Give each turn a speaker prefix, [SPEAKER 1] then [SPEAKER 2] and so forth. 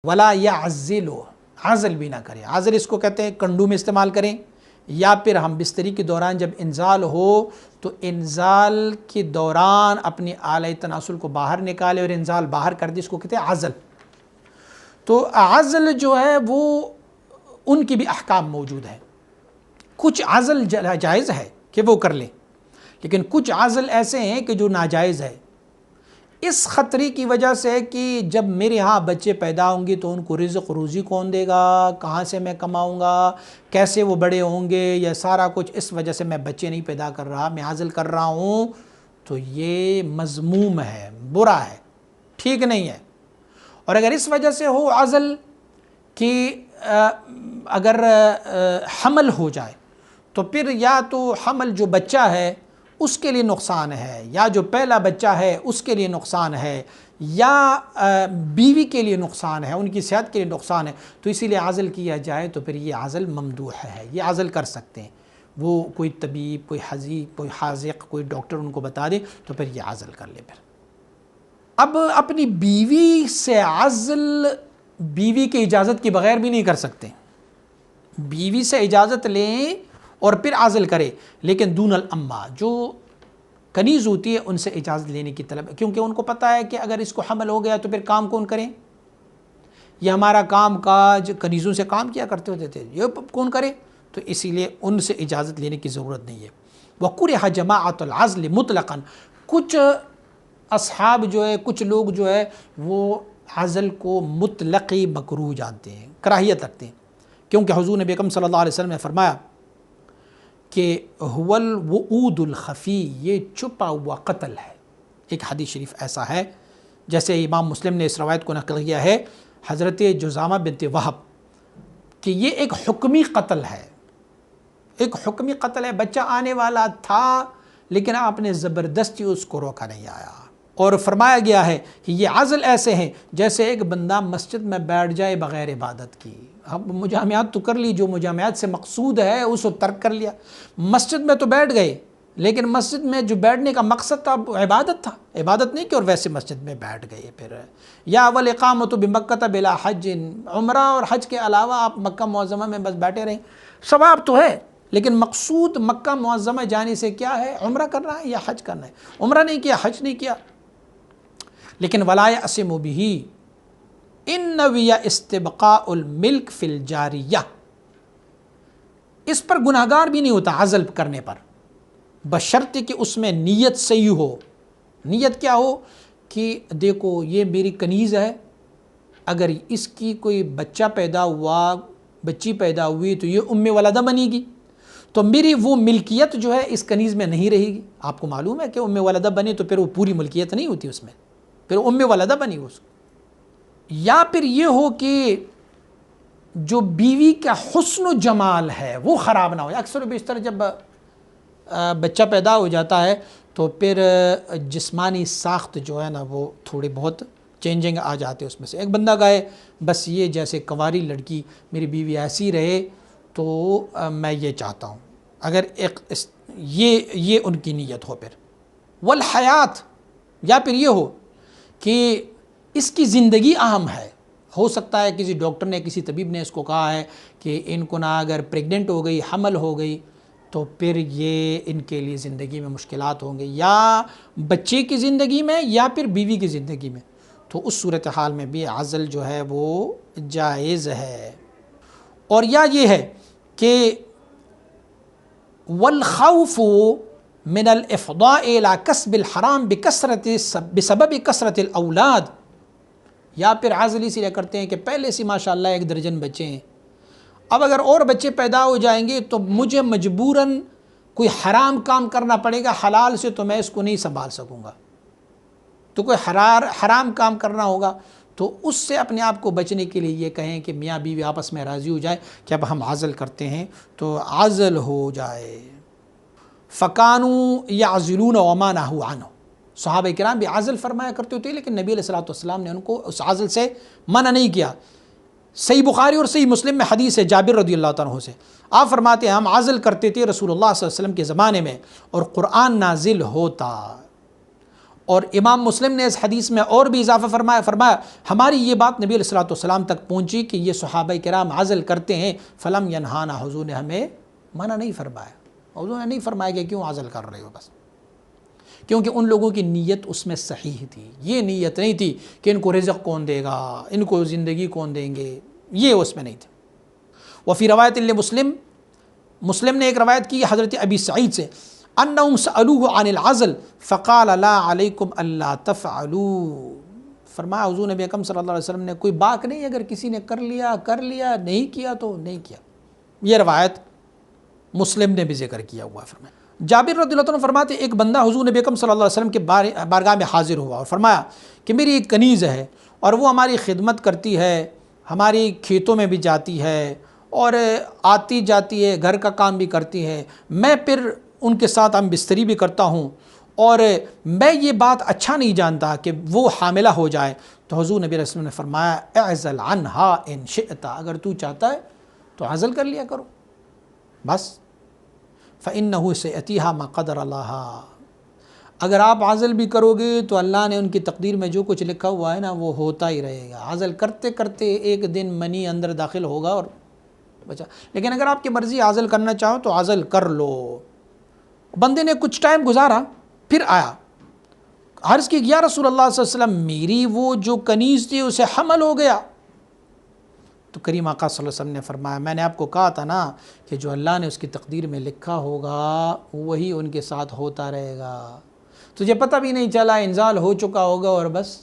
[SPEAKER 1] ولا یعزلو، عزل بھی نہ کریں۔ عزل اس کو کہتے ہیں کنڈو میں استعمال کریں، یا پھر ہم بستری کے دوران جب انزال ہو تو انزال کے دوران اپنی آلہ تناسل کو باہر نکالے اور انزال باہر کر دے، اس کو کہتے ہیں عزل۔ تو عزل جو ہے وہ ان کی بھی احکام موجود ہیں۔ کچھ عزل جائز ہے کہ وہ کر لیں، لیکن کچھ عزل ایسے ہیں کہ جو ناجائز ہے، اس خطرے کی وجہ سے کہ جب میرے ہاں بچے پیدا ہوں گے تو ان کو رزق روزی کون دے گا، کہاں سے میں کماؤں گا، کیسے وہ بڑے ہوں گے، یہ سارا کچھ اس وجہ سے میں بچے نہیں پیدا کر رہا، میں عزل کر رہا ہوں، تو یہ مذموم ہے، برا ہے، ٹھیک نہیں ہے۔ اور اگر اس وجہ سے ہو عزل کہ اگر حمل ہو جائے تو پھر یا تو حمل جو بچہ ہے اس کے لیے نقصان ہے، یا جو پہلا بچہ ہے اس کے لیے نقصان ہے، یا بیوی کے لیے نقصان ہے، ان کی صحت کے لیے نقصان ہے، تو اسی لیے عزل کیا جائے تو پھر یہ عزل ممدوح ہے، یہ عزل کر سکتے ہیں۔ وہ کوئی طبیب، کوئی حذیق، کوئی حاذق، کوئی ڈاکٹر ان کو بتا دے تو پھر یہ عزل کر لے۔ پھر اب اپنی بیوی سے عزل بیوی کی اجازت کے بغیر بھی نہیں کر سکتے، بیوی سے اجازت لیں اور پھر عزل کرے، لیکن دون الامہ، جو کنیز ہوتی ہے ان سے اجازت لینے کی طلب، کیونکہ ان کو پتہ ہے کہ اگر اس کو حمل ہو گیا تو پھر کام کون کریں، یہ ہمارا کام کاج کنیزوں سے کام کیا کرتے ہوتے تھے، یہ کون کرے، تو اسی لیے ان سے اجازت لینے کی ضرورت نہیں ہے۔ وَكُرِهَ جَمَاعَةُ الْعَزْلِ مُطْلَقًا، کچھ اصحاب جو ہے، کچھ لوگ جو ہے وہ عزل کو مطلقی مکروہ جانتے ہیں، کراہیت رکھتے ہیں، کیونکہ حضور نبی اکرم صلی اللہ علیہ وسلم نے فرمایا کہ هو الوعود الخفی، یہ چھپا ہوا قتل ہے۔ ایک حدیث شریف ایسا ہے، جیسے امام مسلم نے اس روایت کو نقل کیا ہے حضرت جزامہ بنت وہب، کہ یہ ایک حکمی قتل ہے، ایک حکمی قتل ہے، بچہ آنے والا تھا لیکن آپ نے زبردستی اس کو روکا نہیں آیا۔ اور فرمایا گیا ہے کہ یہ عزل ایسے ہیں جیسے ایک بندہ مسجد میں بیٹھ جائے بغیر عبادت کی، اب مجامعات تو کر لی، جو مجامعات سے مقصود ہے اس کو ترک کر لیا، مسجد میں تو بیٹھ گئے لیکن مسجد میں جو بیٹھنے کا مقصد تھا عبادت تھا، عبادت نہیں کہ اور ویسے مسجد میں بیٹھ گئے۔ پھر یا والاقامۃ بمکۃ بلا حج، عمرہ اور حج کے علاوہ آپ مکہ معظمہ میں بس بیٹھے رہیں، ثواب تو ہے لیکن مقصود مکہ معظمہ جانے سے کیا ہے، عمرہ کرنا ہے یا حج کرنا ہے، عمرہ نہیں کیا، حج نہیں کیا۔ لیکن ولا یعصم بہ ان نوی استبقاء الملک فی الجاریہ، اس پر گناہ گار بھی نہیں ہوتا عزل کرنے پر، بشرط کہ اس میں نیت صحیح ہو۔ نیت کیا ہو کہ دیکھو یہ میری کنیز ہے، اگر اس کی کوئی بچہ پیدا ہوا، بچی پیدا ہوئی تو یہ ام ولدہ بنے گی، تو میری وہ ملکیت جو ہے اس کنیز میں نہیں رہے گی۔ آپ کو معلوم ہے کہ ام ولدہ بنے تو پھر وہ پوری ملکیت نہیں ہوتی اس میں، پھر ام ولدہ بنی اس کو۔ یا پھر یہ ہو کہ جو بیوی کا حسن و جمال ہے وہ خراب نہ ہو۔ اکثر و بیشتر جب بچہ پیدا ہو جاتا ہے تو پھر جسمانی ساخت جو ہے نا وہ تھوڑی بہت چینجنگ آ جاتے اس میں سے۔ ایک بندہ کہے بس یہ جیسے کنواری لڑکی میری بیوی ایسی رہے تو میں یہ چاہتا ہوں، اگر یہ ان کی نیت ہو۔ پھر والحیات، یا پھر یہ ہو کہ اس کی زندگی اہم ہے، ہو سکتا ہے کسی ڈاکٹر نے، کسی طبیب نے اس کو کہا ہے کہ ان کو نہ اگر پریگننٹ ہو گئی، حمل ہو گئی تو پھر یہ ان کے لیے زندگی میں مشکلات ہوں گے، یا بچے کی زندگی میں یا پھر بیوی کی زندگی میں، تو اس صورتحال میں بھی عزل جو ہے وہ جائز ہے۔ اور یا یہ ہے کہ والخوف من الافضاء الى کسب الحرام بسبب کثرت الاولاد، یا پھر عزل اس لیے کرتے ہیں کہ پہلے سے ماشاءاللہ 1 درجن بچے ہیں، اب اگر اور بچے پیدا ہو جائیں گے تو مجھے مجبوراً کوئی حرام کام کرنا پڑے گا، حلال سے تو میں اس کو نہیں سنبھال سکوں گا، تو کوئی حرام کام کرنا ہوگا، تو اس سے اپنے آپ کو بچنے کے لیے یہ کہیں کہ میاں بیوی آپس میں راضی ہو جائیں کہ اب ہم عزل کرتے ہیں تو عزل ہو جائے۔ فَكَانُوا يَعْزِلُونَ وَمَا نَهُوا عَنْهُ، صحابہ کرام بھی عزل فرمایا کرتے ہوتے لیکن نبی علیہ السلام نے ان کو اس عزل سے منع نہیں کیا۔ صحیح بخاری اور صحیح مسلم میں حدیث ہے جابر رضی اللہ عنہ سے، آپ فرماتے ہیں ہم عزل کرتے تھے رسول اللہ صلی اللہ علیہ وسلم کے زمانے میں اور قرآن نازل ہوتا، اور امام مسلم نے اس حدیث میں اور بھی اضافہ فرمایا ہماری یہ بات نبی علیہ الصلوۃ والسلام تک پہنچی کہ یہ صحابہ کرام عزل کرتے ہیں، فلم ینہانا، حضور نے ہمیں منع نہیں فرمایا، حضور نے نہیں فرمایا کہ کیوں عزل کر رہے ہو، بس کیونکہ ان لوگوں کی نیت اس میں صحیح تھی، یہ نیت نہیں تھی کہ ان کو رزق کون دے گا، ان کو زندگی کون دیں گے، یہ اس میں نہیں تھے۔ وفی روایت لمسلم، مسلم نے ایک روایت کی حضرت ابی سعید سے، انہم سألوہ عن العزل فقال لا علیکم الا تفعلوا، فرمایا حضور نبی اکرم صلی اللہ علیہ وسلم نے کوئی باک نہیں، اگر کسی نے کر لیا، نہیں کیا تو نہیں کیا۔ یہ روایت مسلم نے بھی ذکر کیا ہوا ہے۔ فرمایا جابر رضی اللہ عنہ فرماتے ایک بندہ حضور نبی اکرم صلی اللہ علیہ وسلم کے بارگاہ میں حاضر ہوا اور فرمایا کہ میری ایک کنیز ہے اور وہ ہماری خدمت کرتی ہے، ہماری کھیتوں میں بھی جاتی ہے اور آتی جاتی ہے، گھر کا کام بھی کرتی ہے، میں پھر ان کے ساتھ ہم بستری بھی کرتا ہوں، اور میں یہ بات اچھا نہیں جانتا کہ وہ حاملہ ہو جائے۔ تو حضور نبی علیہ السلام نے فرمایا اعزل عنہا ان شئت، اگر تو چاہتا ہے تو عزل کر لیا کرو بس، فإنہ سیأتیہا ما قدر اللہ، اگر آپ عزل بھی کرو گے تو اللہ نے ان کی تقدیر میں جو کچھ لکھا ہوا ہے نا وہ ہوتا ہی رہے گا، عزل کرتے کرتے ایک دن منی اندر داخل ہوگا اور بچا۔ لیکن اگر آپ کی مرضی عزل کرنا چاہو تو عزل کر لو۔ بندے نے کچھ ٹائم گزارا، پھر آیا، عرض کی یا رسول اللہ صلی اللہ علیہ وسلم میری وہ جو کنیز تھی اسے حمل ہو گیا۔ تو کریم آقا صلی اللہ علیہ وسلم نے فرمایا میں نے آپ کو کہا تھا نا کہ جو اللہ نے اس کی تقدیر میں لکھا ہوگا وہی ان کے ساتھ ہوتا رہے گا، تجھے پتہ بھی نہیں چلا، انزال ہو چکا ہوگا اور بس